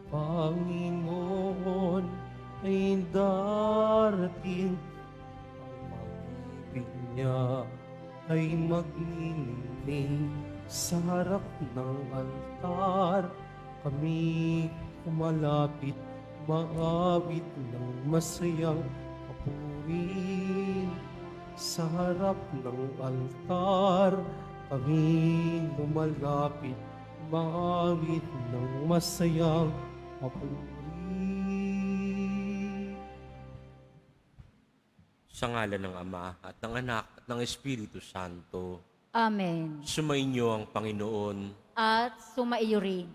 Panginoon ay darating, ang pag-ibig niya ay magniningning sa harap ng altar. Kami kumalapit, maawit ng masayang papuri. Sa harap ng altar, kami lumalapit, maawit ng masayang papuri. Sa ngalan ng Ama at ng Anak at ng Espiritu Santo. Amen. Sumainyo ang Panginoon. At sumaiyo rin.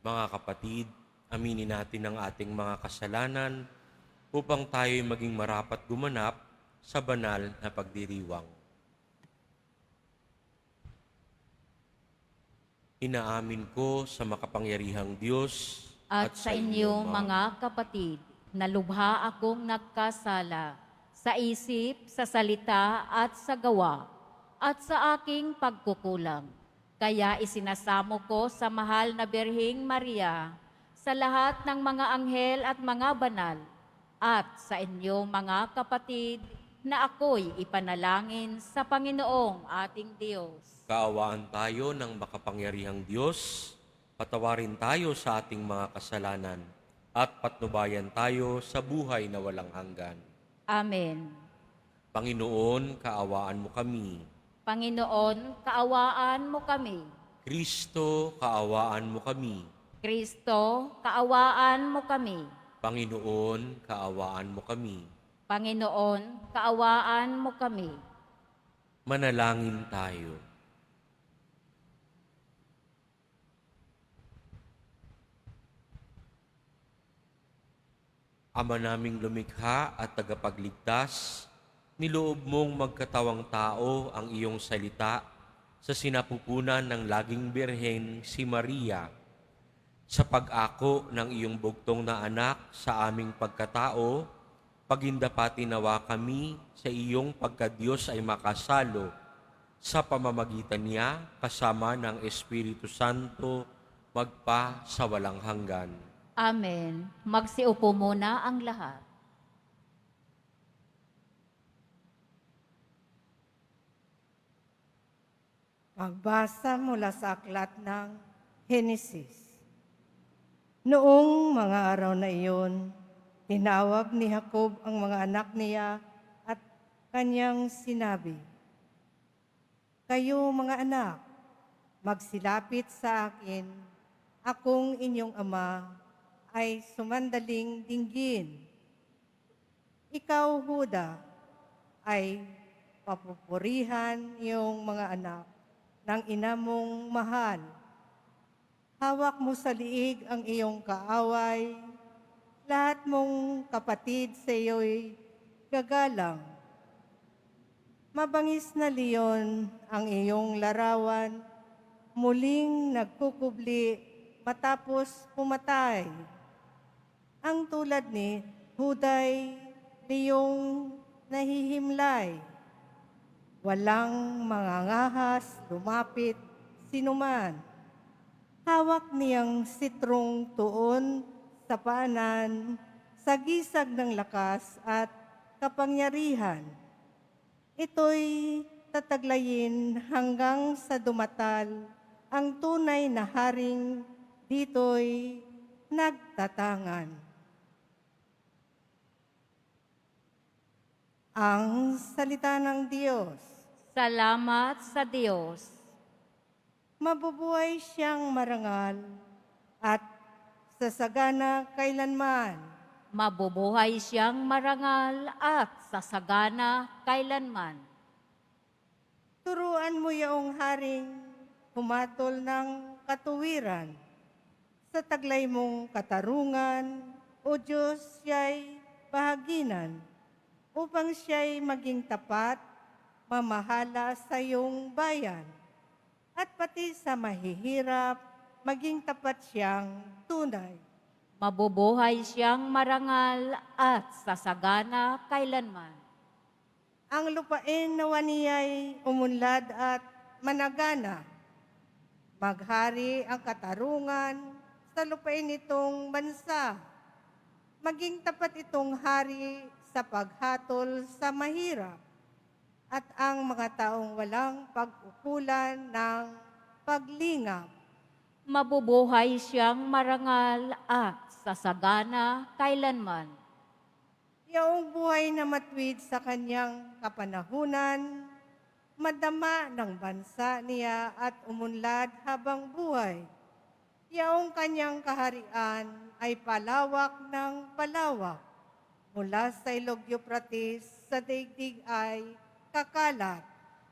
Mga kapatid, aminin natin ang ating mga kasalanan upang tayo'y maging marapat gumanap sa banal na pagdiriwang. Inaamin ko sa makapangyarihang Diyos At sa inyo, mga kapatid, na lubha akong nagkasala sa isip, sa salita at sa gawa, at sa aking pagkukulang. Kaya isinasamo ko sa mahal na Birheng Maria, sa lahat ng mga anghel at mga banal, at sa inyo, mga kapatid, na ako'y ipanalangin sa Panginoong ating Diyos. Kaawaan tayo ng makapangyarihang Diyos, patawarin tayo sa ating mga kasalanan, at patnubayan tayo sa buhay na walang hanggan. Amen. Panginoon, kaawaan mo kami. Panginoon, kaawaan mo kami. Kristo, kaawaan mo kami. Kristo, kaawaan mo kami. Panginoon, kaawaan mo kami. Panginoon, kaawaan mo kami. Manalangin tayo. Ama naming lumikha at tagapagligtas, niloob mong magkatawang tao ang iyong salita sa sinapupunan ng laging birhen si Maria. Sa pag-ako ng iyong bugtong na anak sa aming pagkatao, pagindapati nawa kami sa iyong pagkadiyos ay makasalo sa pamamagitan niya kasama ng Espiritu Santo magpa sa walang hanggan. Amen. Magsiupo muna ang lahat. Pagbasa mula sa aklat ng Henesis. Noong mga araw na iyon, tinawag ni Jacob ang mga anak niya at kanyang sinabi, "Kayo mga anak, magsilapit sa akin, akong inyong ama ay sumandaling dinggin. Ikaw, Huda, ay papupurihan iyong mga anak ng ina mong mahal. Hawak mo sa liig ang iyong kaaway, lahat mong kapatid sa iyo'y gagalang. Mabangis na leon ang iyong larawan, muling nagkukubli matapos pumatay. Ang tulad ni Huday, leyong nahihimlay. Walang mangangahas, lumapit, sinuman. Hawak niyang sitrong tuon sa paanan, sa gisag ng lakas at kapangyarihan. Ito'y tataglayin hanggang sa dumatal ang tunay na haring dito'y nagtatangan." Ang salita ng Diyos. Salamat sa Diyos. Mabubuhay siyang marangal at sasagana kailanman. Mabubuhay siyang marangal at sasagana kailanman. Turuan mo yaong haring humatol ng katuwiran. Sa taglay mong katarungan, O Diyos, siya'y bahaginan, upang siya'y maging tapat, mamahala sa iyong bayan, at pati sa mahihirap, maging tapat siyang tunay. Mabubuhay siyang marangal at sasagana kailanman. Ang lupain nawa niya'y umunlad at managana. Maghari ang katarungan sa lupain nitong bansa. Maging tapat itong hari sa paghatol sa mahirap at ang mga taong walang pag-ukulan ng paglingap. Mabubuhay siyang marangal at sasagana kailanman. Yaong buhay na matuwid sa kanyang kapanahunan, madama ng bansa niya at umunlad habang buhay. Yaong kanyang kaharian ay palawak ng palawak. Mula sa Ilog Euphrates sa daigdig ay kakalat.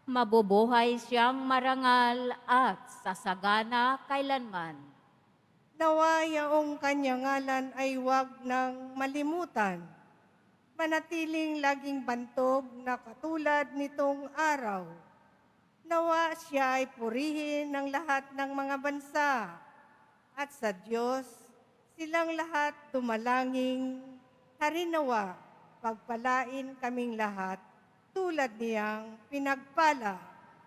Mabubuhay siyang marangal at sasagana kailanman. Nawa yaong kanyang ngalan ay huwag ng malimutan. Manatiling laging bantog na katulad nitong araw. Nawa siya ay purihin ng lahat ng mga bansa. At sa Diyos, silang lahat tumalangin, harinawa, pagpalain kaming lahat, tulad niyang pinagpala.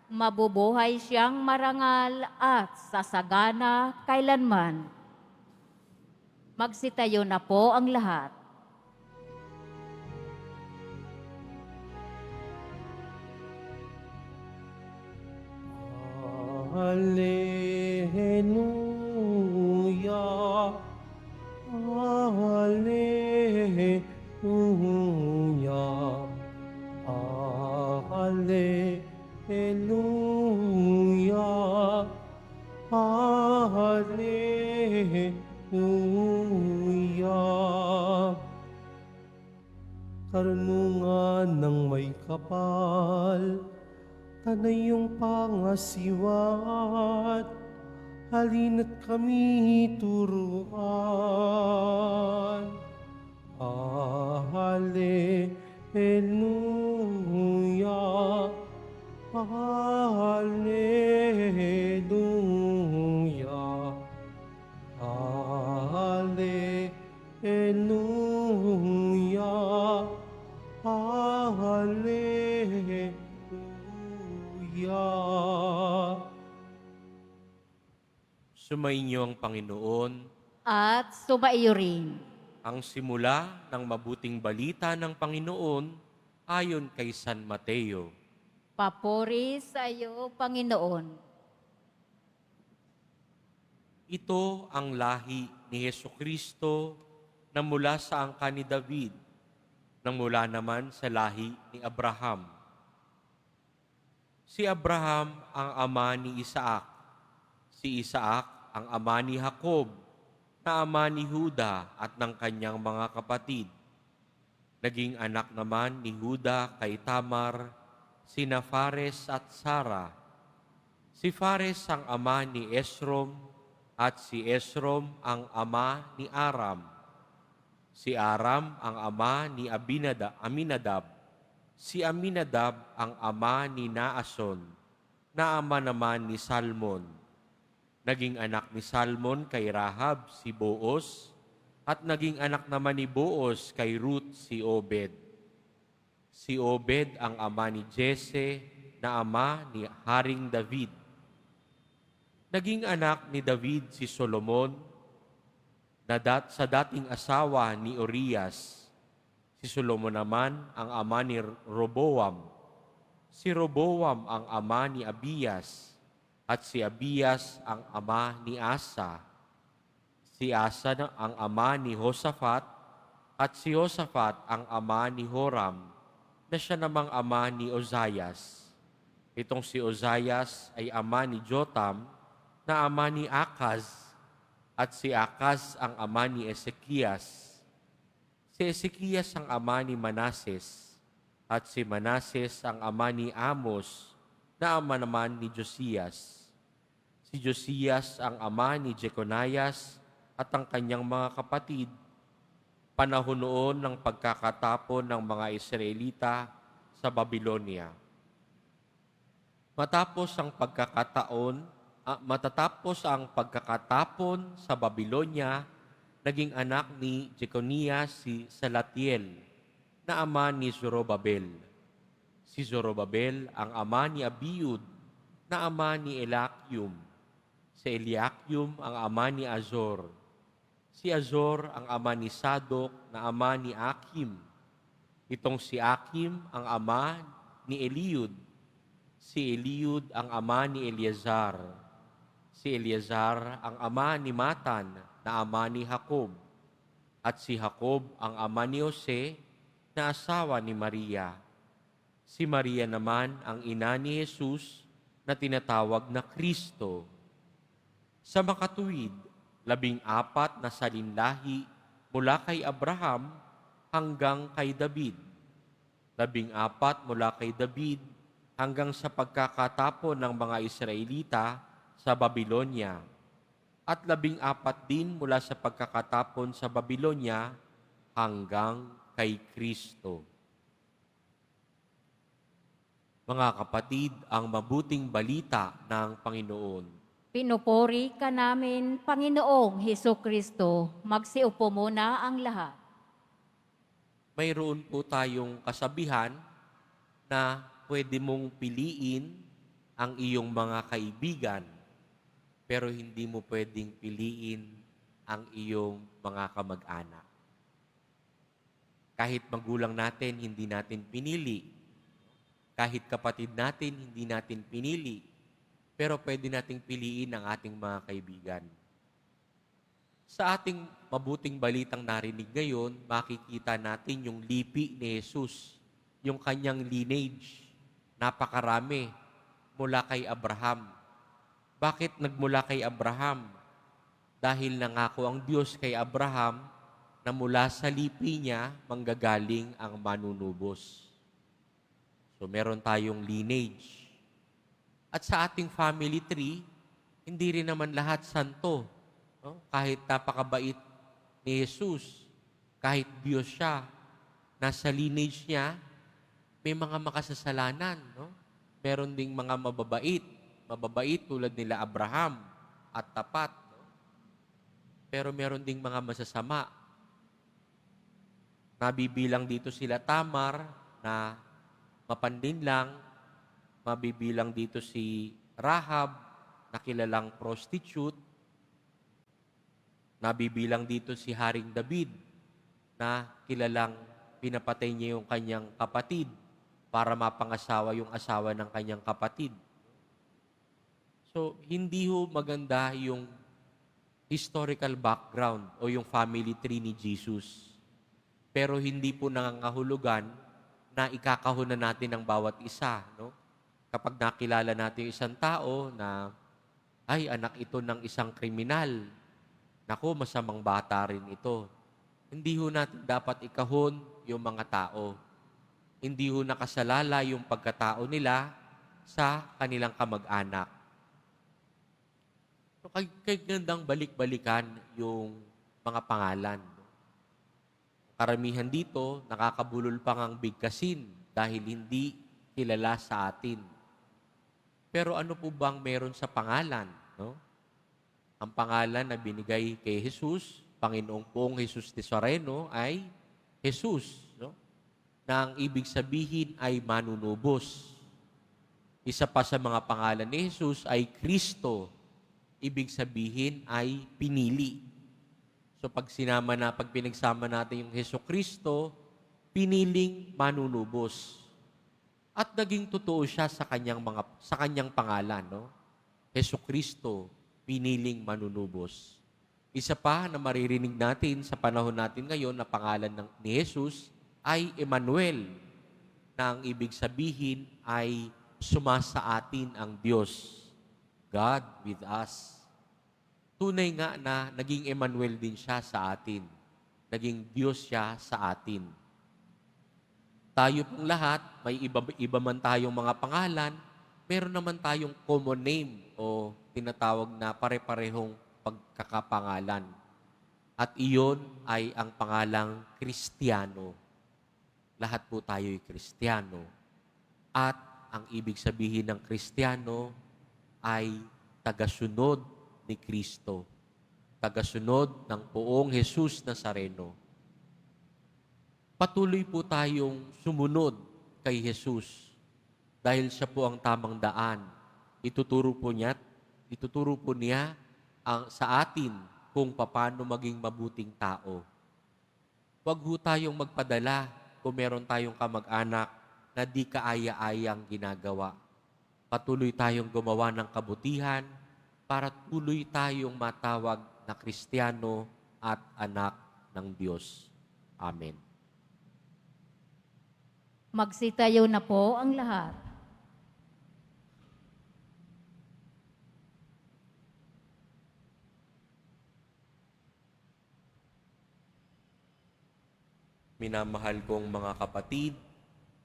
Mabubuhay siyang marangal at sasagana kailanman. Magsitayo na po ang lahat. Hallelujah. Hallelujah. Hallelujah. Hallelujah. Karunungan ng may kapal, tanay yung pangasiwat, halina't kami turuan. Hallelujah. Hallelujah. Hallelujah. Hallelujah. Sumainyo ang Panginoon, At sumaiyo rin. ang simula ng mabuting balita ng Panginoon ayon kay San Mateo. Papuri sa iyo, Panginoon. Ito ang lahi ni Hesukristo na mula sa angkan ni David, na mula naman sa lahi ni Abraham. Si Abraham ang ama ni Isaac, si Isaac ang ama ni Jacob, na ama ni Juda at ng kanyang mga kapatid. Naging anak naman ni Juda kay Tamar, sina Fares at Sara. Si Fares ang ama ni Esrom, at si Esrom ang ama ni Aram. Si Aram ang ama ni Aminadab. Si Aminadab ang ama ni Naason, na ama naman ni Salmon. Naging anak ni Salmon kay Rahab si Boaz, at naging anak naman ni Boaz kay Ruth si Obed. Si Obed ang ama ni Jesse, na ama ni Haring David. Naging anak ni David si Solomon, sa dating asawa ni Urias. Si Solomon naman ang ama ni Roboam. Si Roboam ang ama ni Abias, at si Abias ang ama ni Asa. Si Asa ang ama ni Josaphat, at si Josaphat ang ama ni Horam, na siya namang ama ni Ozias. Itong si Ozias ay ama ni Jotam, na ama ni Akaz, at si Akaz ang ama ni Ezekias. Si Ezekias ang ama ni Manases, at si Manases ang ama ni Amos, na ama naman ni Josias. Si Josias ang ama ni Jeconias at ang kanyang mga kapatid, panahon noon ng pagkakatapon ng mga Israelita sa Babylonia. Matatapos ang pagkakatapon sa Babylonia, naging anak ni Jeconias si Salatiel, na ama ni Zorobabel. Si Zorobabel ang ama ni Abiud, na ama ni Eliakim. Si Eliakim ang ama ni Azor. Si Azor ang ama ni Sadok na ama ni Akim. Itong si Akim ang ama ni Eliud. Si Eliud ang ama ni Eleazar. Si Eleazar ang ama ni Matan na ama ni Jacob. At si Jacob ang ama ni Jose na asawa ni Maria. Si Maria naman ang ina ni Jesus na tinatawag na Kristo. Sa makatuwid, 14 na salinlahi mula kay Abraham hanggang kay David. 14 mula kay David hanggang sa pagkakatapon ng mga Israelita sa Babylonia. At 14 din mula sa pagkakatapon sa Babylonia hanggang kay Kristo. Mga kapatid, ang mabuting balita ng Panginoon. Pinupuri ka namin, Panginoong Hesus Kristo. Magsiupo muna ang lahat. Mayroon po tayong kasabihan na pwede mong piliin ang iyong mga kaibigan, pero hindi mo pwedeng piliin ang iyong mga kamag-anak. Kahit magulang natin, hindi natin pinili. Kahit kapatid natin, hindi natin pinili. Pero pwede nating piliin ang ating mga kaibigan. Sa ating mabuting balitang narinig ngayon, makikita natin yung lipi ni Jesus, yung kanyang lineage. Napakarami mula kay Abraham. Bakit nagmula kay Abraham? Dahil nangako ang Diyos kay Abraham na mula sa lipi niya manggagaling ang manunubos. So meron tayong lineage. At sa ating family tree, hindi rin naman lahat santo. No? Kahit napakabait ni Jesus, kahit Diyos siya, nasa lineage niya, may mga makasasalanan. No? Meron ding mga mababait tulad nila Abraham at tapat. No? Pero meron ding mga masasama. Nabibilang dito sila Tamar na mapandinlang, mabibilang dito si Rahab na kilalang prostitute, nabibilang dito si Haring David na kilalang pinapatay niya yung kanyang kapatid para mapangasawa yung asawa ng kanyang kapatid. So, hindi ho maganda yung historical background o yung family tree ni Jesus. Pero hindi po nangangahulugan na ikakahon na natin ang bawat isa. No? Kapag nakilala natin yung isang tao na, ay, anak ito ng isang kriminal. Naku, masamang bata rin ito. Hindi ho natin dapat ikahon yung mga tao. Hindi ho nakasalala yung pagkatao nila sa kanilang kamag-anak. So, kagandang balik-balikan yung mga pangalan. Karamihan dito, nakakabulol pang ang bigkasin dahil hindi kilala sa atin. Pero ano po bang meron sa pangalan? No? Ang pangalan na binigay kay Jesus, Panginoong Poong Jesus Nazareno, ay Jesus. No? Na ang ibig sabihin ay manunubos. Isa pa sa mga pangalan ni Jesus ay Kristo. Ibig sabihin ay pinili. So pag pinagsama natin yung Hesukristo, piniling manunubos. At naging totoo siya sa kanyang pangalan, no? Hesukristo, piniling manunubos. Isa pa na maririnig natin sa panahon natin ngayon na pangalan ni Jesus ay Emmanuel, na ang ibig sabihin ay sumasa atin ang Diyos. God with us. Tunay nga na naging Emmanuel din siya sa atin. Naging Diyos siya sa atin. Tayo pong lahat, may iba man tayong mga pangalan, meron naman tayong common name o tinatawag na pare-parehong pagkakapangalan. At iyon ay ang pangalang Kristiyano. Lahat po tayo'y Kristiyano. At ang ibig sabihin ng Kristiyano ay tagasunod ni Kristo, tagasunod ng Poong Jesus Nazareno. Patuloy po tayong sumunod kay Jesus dahil siya po ang tamang daan. Ituturo po niya sa atin kung paano maging mabuting tao. Huwag ho tayong magpadala kung meron tayong kamag-anak na di kaaya-ayang ginagawa. Patuloy tayong gumawa ng kabutihan para tuloy tayong matawag na Kristiyano at anak ng Diyos. Amen. Magsitayo na po ang lahat. Minamahal kong mga kapatid,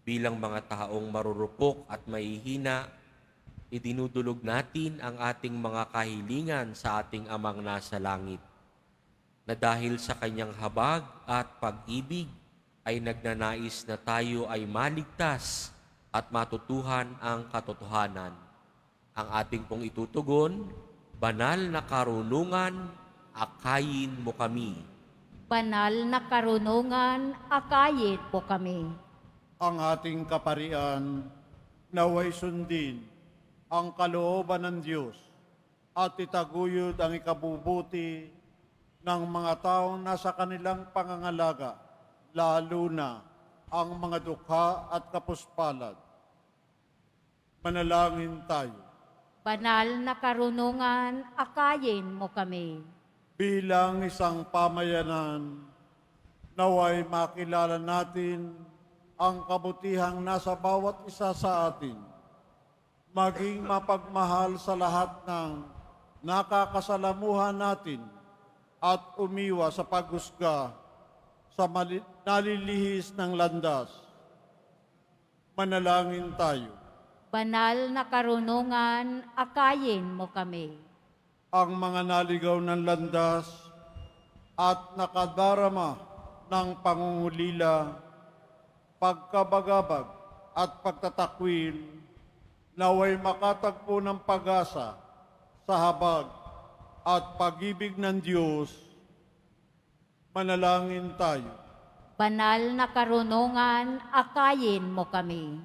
bilang mga taong marurupok at mahihina, idinudulog natin ang ating mga kahilingan sa ating Amang nasa langit, na dahil sa kanyang habag at pag-ibig ay nagnanais na tayo ay maligtas at matutuhan ang katotohanan. Ang ating pong itutugon, banal na karunungan, akayin mo kami. Banal na karunungan, akayin po kami. Ang ating kaparian, naway sundin ang kalooban ng Diyos at itaguyod ang ikabubuti ng mga taong nasa kanilang pangangalaga, lalo na ang mga dukha at kapuspalad. Manalangin tayo. Banal na karunungan, akayin mo kami. Bilang isang pamayanan, naway makilala natin ang kabutihang nasa bawat isa sa atin, maging mapagmahal sa lahat ng nakakasalamuhan natin at umiwas sa paghusga sa nalilihis ng landas. Manalangin tayo. Banal na karunungan, akayin mo kami. Ang mga naligaw ng landas at nakadarama ng pangungulila, pagkabagabag at pagtatakwil, naway makatagpo ng pag-asa sa habag at pag-ibig ng Diyos. Manalangin tayo. Banal na karunungan, akayin mo kami.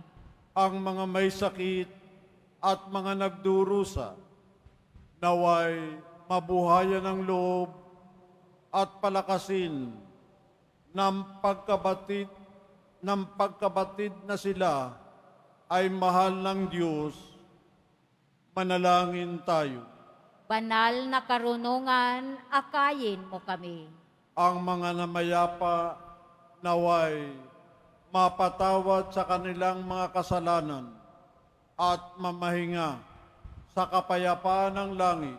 Ang mga may sakit at mga nagdurusa, naway mabuhayan ng loob at palakasin ng pagkabatid na sila ay mahal ng Diyos. Manalangin tayo. Banal na karunungan, akayin mo kami. Ang mga namayapa naway mapatawad sa kanilang mga kasalanan at mamahinga sa kapayapaan ng langit,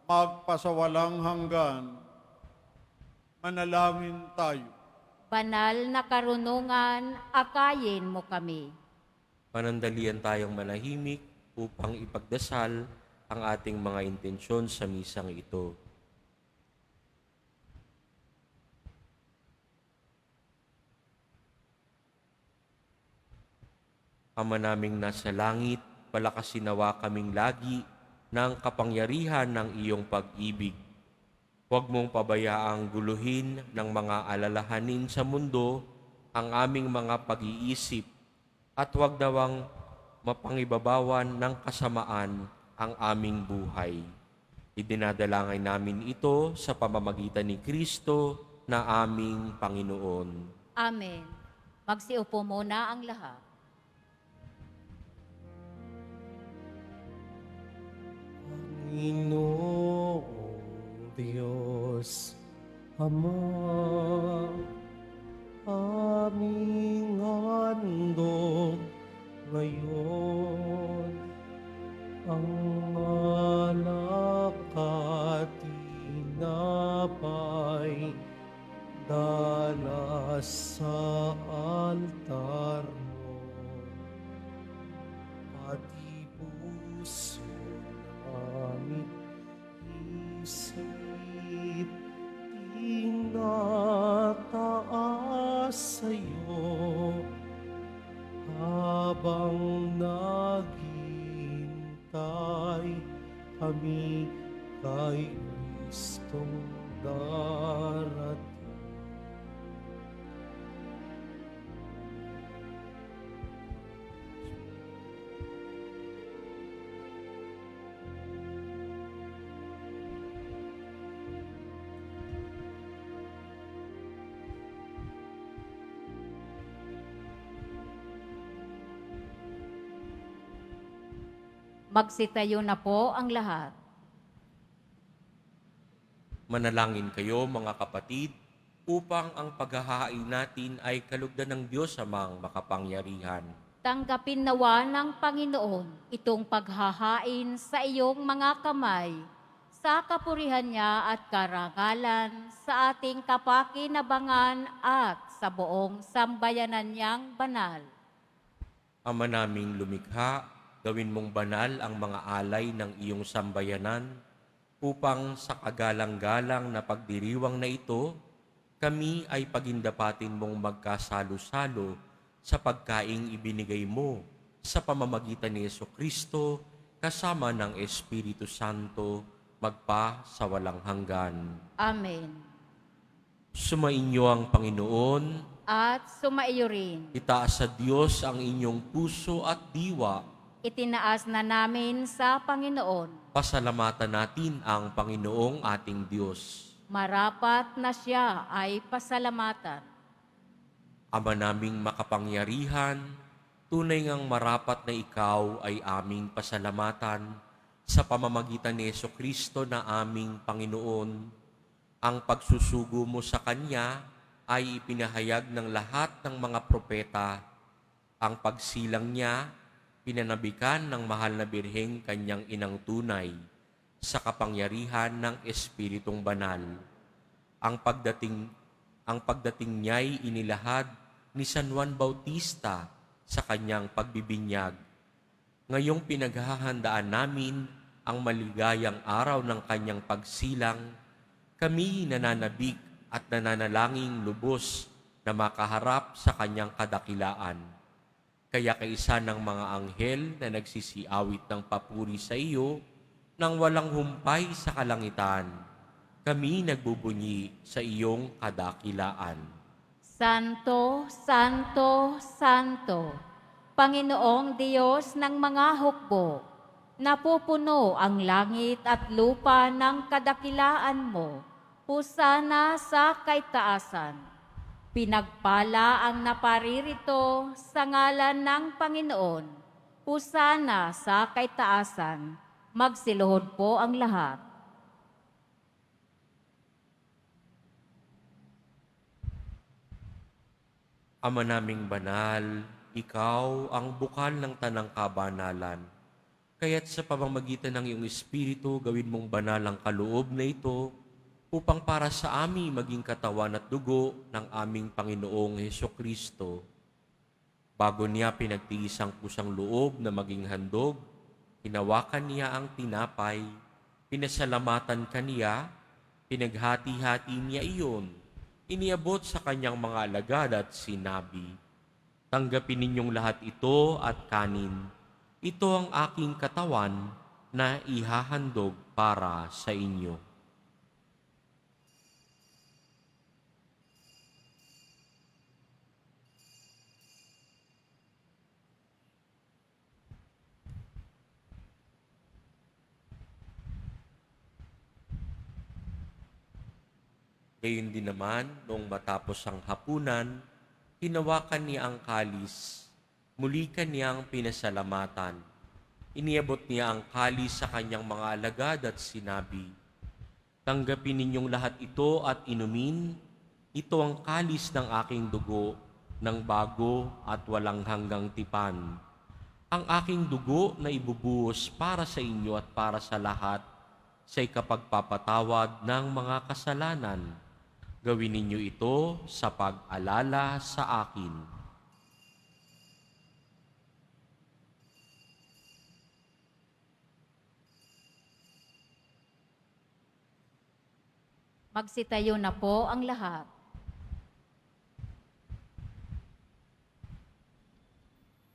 magpasawalang hanggan. Manalangin tayo. Banal na karunungan, akayin mo kami. Panandalian tayong manahimik upang ipagdasal ang ating mga intensyon sa misang ito. Ama naming nasa langit, palakasin nawa kaming lagi ng kapangyarihan ng iyong pag-ibig. Huwag mong pabayaang guluhin ng mga alalahanin sa mundo ang aming mga pag-iisip at huwag nawang mapangibabawan ng kasamaan ang aming buhay. Idinadalangin namin ito sa pamamagitan ni Kristo na aming Panginoon. Amen. Magsiupo muna ang lahat. Panginoong Diyos, Ama, aming handog ngayon ang alak at tinapay dala sa altar mo, pati puso aming isip tinataas sa'yo habang naghihintay kami kay Kristong darating. Magsitayo na po ang lahat. Manalangin kayo mga kapatid upang ang paghahain natin ay kalugdan ng Diyos amang makapangyarihan. Tanggapin nawa ng Panginoon itong paghahain sa iyong mga kamay, sa kapurihan niya at karangalan, sa ating kapakinabangan at sa buong sambayanan niyang banal. Ama naming lumikha, gawin mong banal ang mga alay ng iyong sambayanan upang sa kagalang-galang na pagdiriwang na ito, kami ay pagindapatin mong magkasalo-salo sa pagkaing ibinigay mo sa pamamagitan ni Jesucristo kasama ng Espiritu Santo magpa sa walang hanggan. Amen. Sumainyo ang Panginoon, At sumaiyo rin. itaas sa Diyos ang inyong puso at diwa. Itinaas na namin sa Panginoon. Pasalamatan natin ang Panginoong ating Diyos. Marapat na siya ay pasalamatan. Ama naming makapangyarihan, tunay ngang marapat na ikaw ay aming pasalamatan sa pamamagitan ni Jesucristo na aming Panginoon. Ang pagsusugo mo sa Kanya ay ipinahayag ng lahat ng mga propeta. Ang pagsilang niya, pinanabikan ng mahal na birheng Kanyang inang tunay sa kapangyarihan ng Espiritong Banal. Ang pagdating niya'y inilahad ni San Juan Bautista sa kanyang pagbibinyag. Ngayong pinaghahandaan namin ang maligayang araw ng kanyang pagsilang, kami nananabik at nananalangin lubos na makaharap sa kanyang kadakilaan. Kaya kaisa ng mga anghel na nagsisiawit ng papuri sa iyo, nang walang humpay sa kalangitan, kami nagbubunyi sa iyong kadakilaan. Santo, Santo, Santo, Panginoong Diyos ng mga hukbo, napupuno ang langit at lupa ng kadakilaan mo, husana sa kaitaasan. Pinagpala ang naparirito sa ngalan ng Panginoon, husana sa kaitaasan. Magsiluhod po ang lahat. Ama naming banal, ikaw ang bukal ng tanang kabanalan. Kaya't sa pamamagitan ng iyong Espiritu, gawin mong banal ang kaloob na ito upang para sa amin maging katawan at dugo ng aming Panginoong Hesukristo. Bago niya pinagtiis ang kusang loob na maging handog, hinawakan niya ang tinapay, pinasalamatan kaniya, pinaghati-hati niya iyon, iniabot sa kanyang mga alagad at sinabi, "Tanggapin ninyong lahat ito at kanin. Ito ang aking katawan na ihahandog para sa inyo." Gayon din naman, noong matapos ang hapunan, hinawakan niya ang kalis, muli kaniyang pinasalamatan. Iniabot niya ang kalis sa kanyang mga alagad at sinabi, "Tanggapin ninyong lahat ito at inumin, ito ang kalis ng aking dugo, ng bago at walang hanggang tipan. Ang aking dugo na ibubuhos para sa inyo at para sa lahat, sa ikapagpapatawad ng mga kasalanan. Gawin ninyo ito sa pag-alala sa akin." Magsitayo na po ang lahat.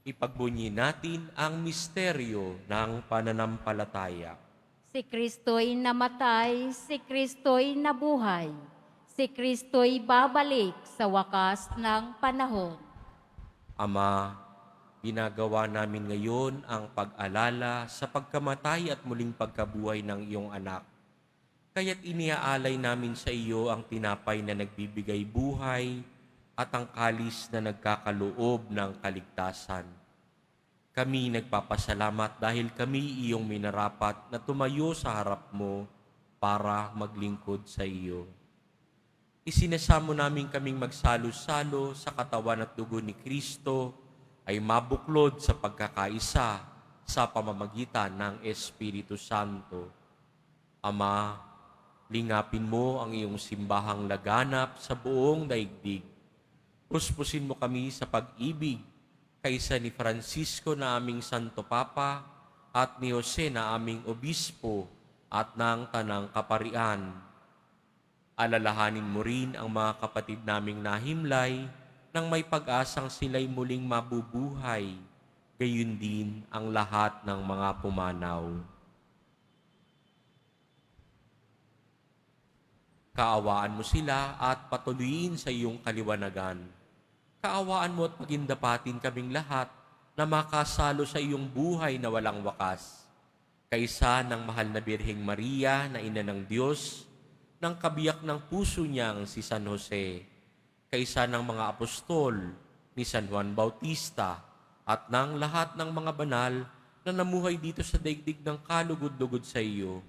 Ipagbunyi natin ang misteryo ng pananampalataya. Si Kristo'y namatay, si Kristo'y nabuhay, si Kristo'y babalik sa wakas ng panahon. Ama, ginagawa namin ngayon ang pag-alala sa pagkamatay at muling pagkabuhay ng iyong anak. Kaya't iniaalay namin sa iyo ang tinapay na nagbibigay buhay at ang kalis na nagkakaloob ng kaligtasan. Kami nagpapasalamat dahil kami iyong minarapat na tumayo sa harap mo para maglingkod sa iyo. Isinasamo namin kaming magsalo-salo sa katawan at dugo ni Kristo ay mabuklod sa pagkakaisa sa pamamagitan ng Espiritu Santo. Ama, lingapin mo ang iyong simbahang laganap sa buong daigdig. Puspusin mo kami sa pag-ibig kaysa ni Francisco na aming Santo Papa at ni Jose na aming Obispo at ng Tanang Kaparian. Alalahanin mo rin ang mga kapatid naming nahimlay nang may pag-asang sila'y muling mabubuhay, gayon din ang lahat ng mga pumanaw. Kaawaan mo sila at patuloyin sa iyong kaliwanagan. Kaawaan mo at pagindapatin kaming lahat na makasalo sa iyong buhay na walang wakas. Kaysa ng mahal na Birheng Maria na ina ng Diyos, ng kabiyak ng puso niyang si San Jose, kaysa ng mga apostol ni San Juan Bautista at ng lahat ng mga banal na namuhay dito sa daigdig ng kalugod-lugod sa iyo,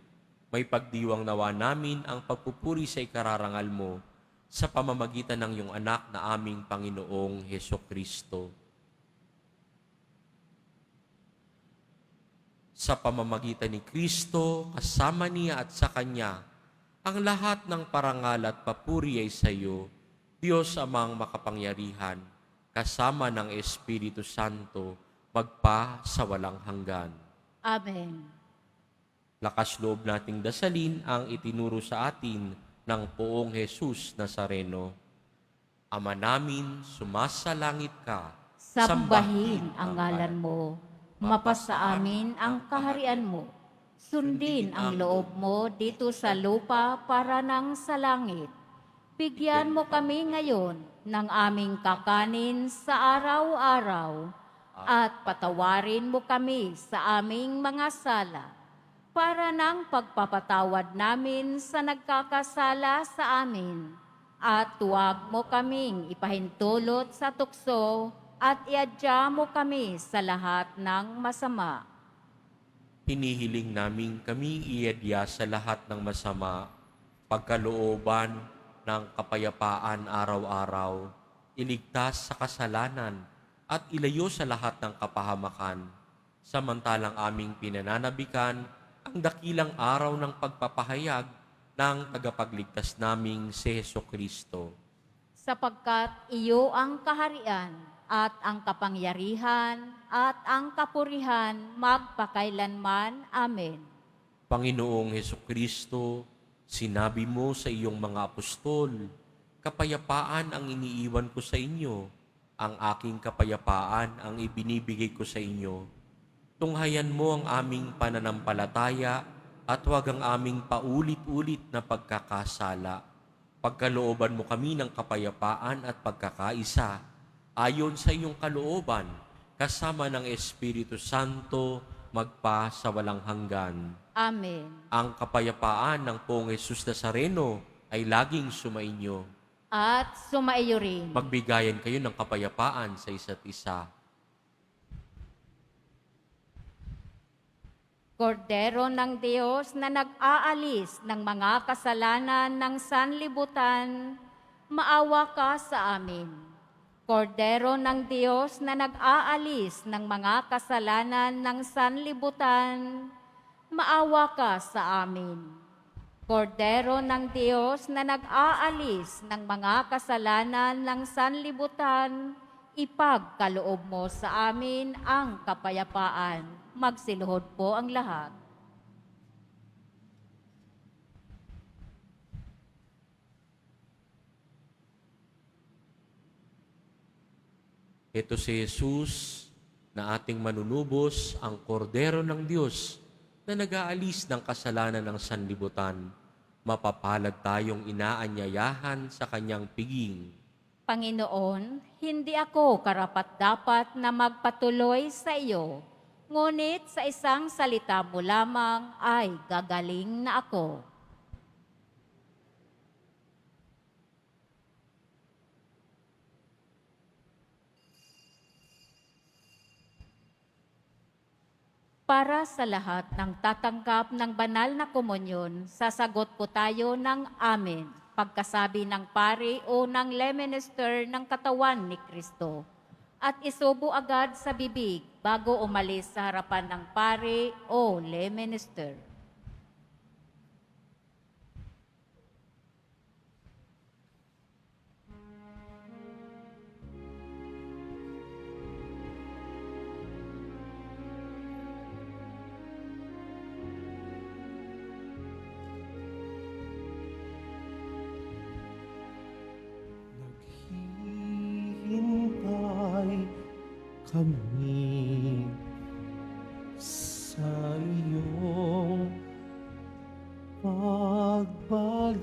may pagdiwang nawa namin ang pagpupuri sa ikararangal mo sa pamamagitan ng iyong anak na aming Panginoong Hesukristo. Sa pamamagitan ni Kristo, kasama niya at sa Kanya, ang lahat ng parangal at papuri ay sa iyo, Diyos amang makapangyarihan, kasama ng Espiritu Santo, magpa sa walang hanggan. Amen. Lakas loob nating dasalin ang itinuro sa atin ng Poong Jesus Nazareno. Ama namin, sumasalangit ka. Sambahin ang ngalan mo. Mapasa amin ang kaharian mo. Sundin ang loob mo dito sa lupa para nang sa langit. Bigyan mo kami ngayon ng aming kakanin sa araw-araw at patawarin mo kami sa aming mga sala para nang pagpapatawad namin sa nagkakasala sa amin. At huwag mo kaming ipahintulot sa tukso at iadya mo kami sa lahat ng masama. Hinihiling namin kami iadya sa lahat ng masama, pagkalooban ng kapayapaan araw-araw, iligtas sa kasalanan at ilayo sa lahat ng kapahamakan, samantalang aming pinananabikan ang dakilang araw ng pagpapahayag ng tagapagligtas naming si Hesukristo. Sapagkat iyo ang kaharian at ang kapangyarihan at ang kapurihan magpakailanman. Amen. Panginoong Hesukristo, sinabi mo sa iyong mga apostol, kapayapaan ang iniiwan ko sa inyo, ang aking kapayapaan ang ibinibigay ko sa inyo. Tunghayan mo ang aming pananampalataya at huwag ang aming paulit-ulit na pagkakasala. Pagkalooban mo kami ng kapayapaan at pagkakaisa, ayon sa iyong kalooban, kasama ng Espiritu Santo, magpa sa walang hanggan. Amen. Ang kapayapaan ng Poong Jesus Nazareno ay laging sumainyo. At sumaiyo rin. Magbigayan kayo ng kapayapaan sa isa't isa. Kordero ng Diyos na nag-aalis ng mga kasalanan ng sanlibutan, maawa ka sa amin. Kordero ng Diyos na nag-aalis ng mga kasalanan ng sanlibutan, maawa ka sa amin. Kordero ng Diyos na nag-aalis ng mga kasalanan ng sanlibutan, ipagkaloob mo sa amin ang kapayapaan. Magsiluhod po ang lahat. Ito si Jesus na ating manunubos, ang kordero ng Diyos na nag-aalis ng kasalanan ng sanlibutan. Mapapalad tayong inaanyayahan sa kanyang piging. Panginoon, hindi ako karapat-dapat na magpatuloy sa iyo, ngunit sa isang salita mo lamang ay gagaling na ako. Para sa lahat ng tatanggap ng banal na komunyon, sasagot po tayo ng Amen pagkasabi ng pari o ng lay minister ng katawan ni Kristo. At isubo agad sa bibig bago umalis sa harapan ng pari o lay minister. Naghihintay kami sa iyong pagbalik.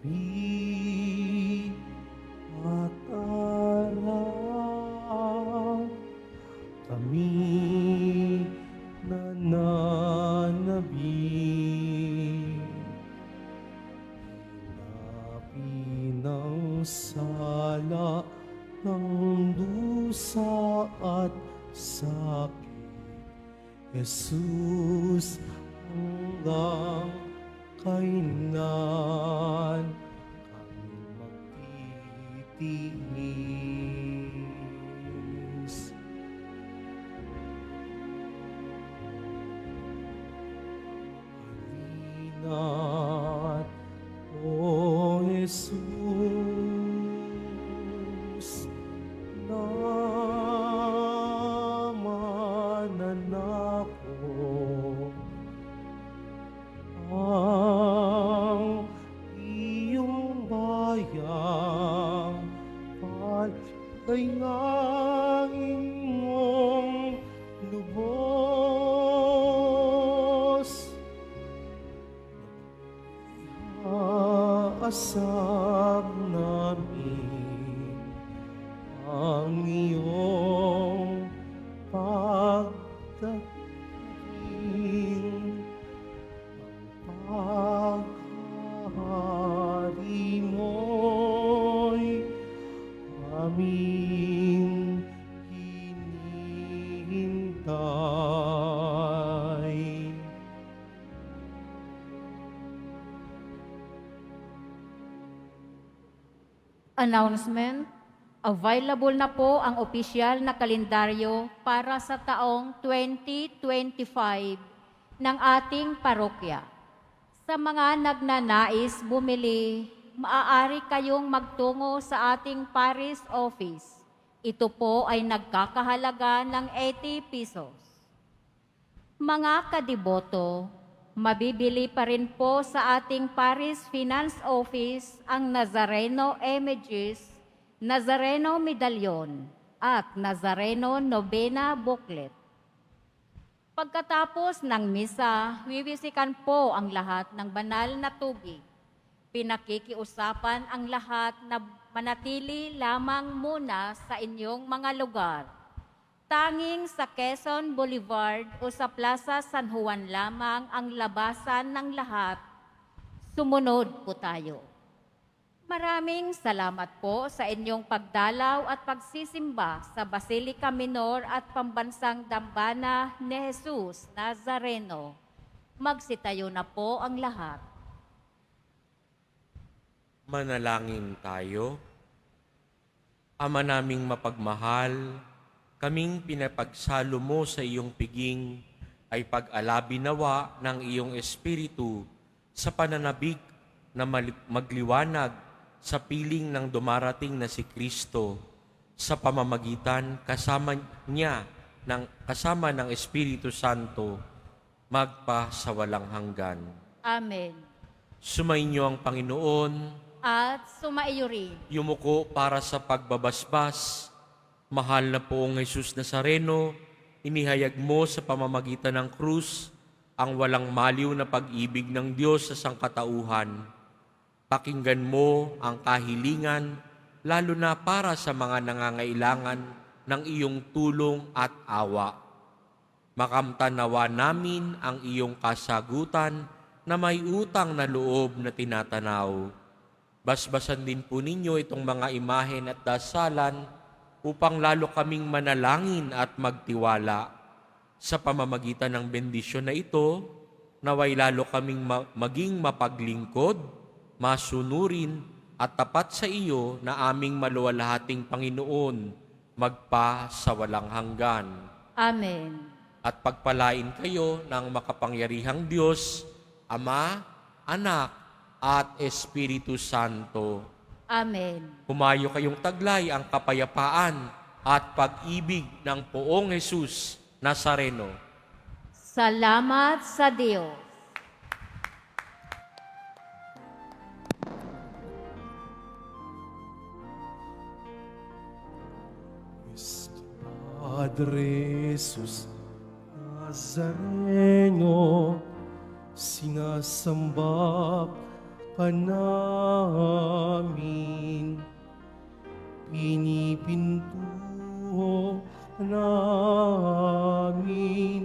Gabi at araw kami nananabik. Hinapin ang sala ng dusa at sakit, Jesus, hanggang kailan kami magtitiis? Halina't, O Jesus, na mananako ang iyong bayang pagkaingain mong lubos. Asam namin ang iyong pagdating, ang paghahari mo'y aming hinihintay. Announcement, available na po ang opisyal na kalendaryo para sa taong 2025 ng ating parokya. Sa mga nagnanais bumili, maaari kayong magtungo sa ating parish office. Ito po ay nagkakahalaga ng 80 pesos. Mga kadiboto, mabibili pa rin po sa ating Parish Finance Office ang Nazareno Images, Nazareno Medallion, at Nazareno Novena Booklet. Pagkatapos ng misa, wiwisikan po ang lahat ng banal na tubig. Pinakikiusapan ang lahat na manatili lamang muna sa inyong mga lugar. Tanging sa Quezon Boulevard o sa Plaza San Juan lamang ang labasan ng lahat. Sumunod po tayo. Maraming salamat po sa inyong pagdalaw at pagsisimba sa Basilica Minor at Pambansang Dambana ni Jesus Nazareno. Magsitayo na po ang lahat. Manalangin tayo. Ama naming mapagmahal, kaming pinapagsalo mo sa iyong piging ay pag-alabi nawa ng iyong Espiritu sa pananabik na magliwanag sa piling ng dumarating na si Kristo sa pamamagitan kasama ng Espiritu Santo magpa sa walang hanggan. Amen. Sumainyo ang Panginoon, At sumaiyo rin. yumuko para sa pagbabasbas. Mahal na poong Jesus Nazareno, inihayag mo sa pamamagitan ng krus ang walang maliw na pag-ibig ng Diyos sa sangkatauhan. Pakinggan mo ang kahilingan, lalo na para sa mga nangangailangan ng iyong tulong at awa. Makamtanawa namin ang iyong kasagutan na may utang na loob na tinatanaw. Basbasan din po ninyo itong mga imahen at dasalan upang lalo kaming manalangin at magtiwala. Sa pamamagitan ng bendisyon na ito, naway lalo kaming maging mapaglingkod, masunurin at tapat sa iyo na aming maluwalhating Panginoon, magpa sa walang hanggan. Amen. At pagpalain kayo ng makapangyarihang Diyos, Ama, Anak, at Espiritu Santo. Amen. Humayo kayong taglay ang kapayapaan at pag-ibig ng Poong Jesus Nazareno. Salamat sa Diyos. Padre Jesus Nazareno, sinasamba ka namin, pinipintuho namin,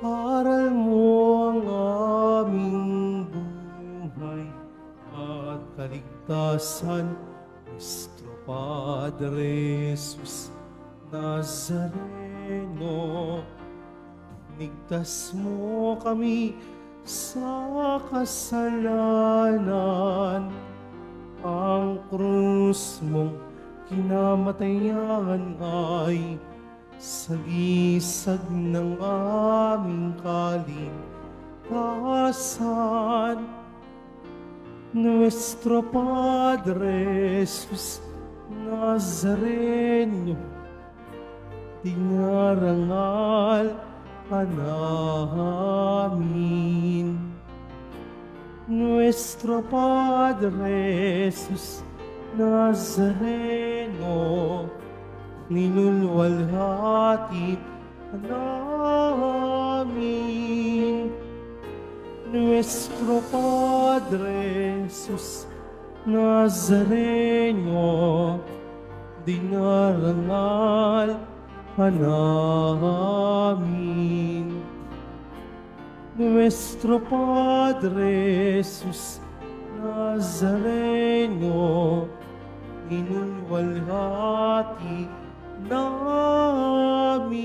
aral mo ang aming buhay at kaligtasan, Nuestro Padre Jesus Nazareno. Ligtas mo kami sa kasalanan, ang krus mong kinamatayan ay sagisag ng aming kaligtasan. Nuestro Padre Jesus Nazareno, dinarangal ka namin. Nuestro Padre Jesus Nazareno, niluluwalhati ka namin. Nuestro Padre Jesus Nazareno, dinarangal ka namin. Nuestro Padre Jesus Nazareno, inulwalhati namin.